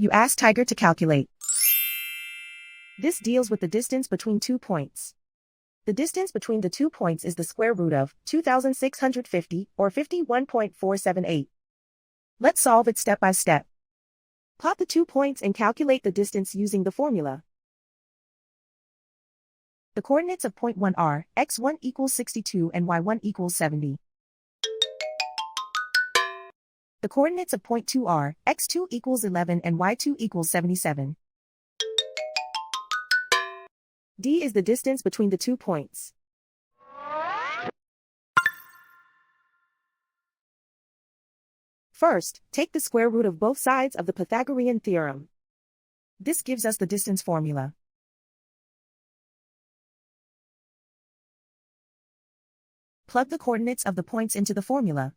You ask Tiger to calculate. This deals with the distance between 2 points. The distance between the 2 points is the square root of 2,650, or 51.478. Let's solve it step by step. Plot the 2 points and calculate the distance using the formula. The coordinates of point 1 are x1 equals 62 and y1 equals 70. The coordinates of point 2 are x2 equals 11 and y2 equals 77. D is the distance between the 2 points. First, take the square root of both sides of the Pythagorean theorem. This gives us the distance formula. Plug the coordinates of the points into the formula.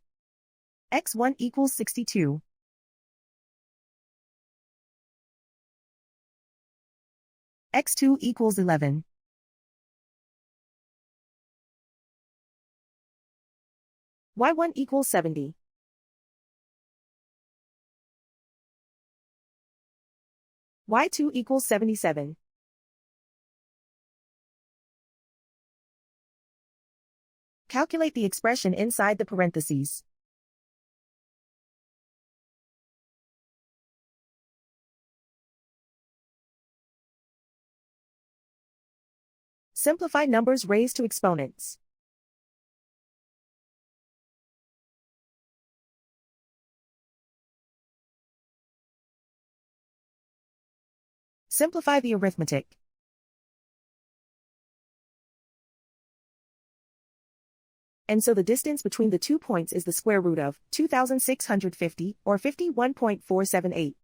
x1 equals 62. x2 equals 11. y1 equals 70. y2 equals 77. Calculate the expression inside the parentheses. Simplify numbers raised to exponents. Simplify the arithmetic. And so the distance between the 2 points is the square root of 2,650, or 51.478.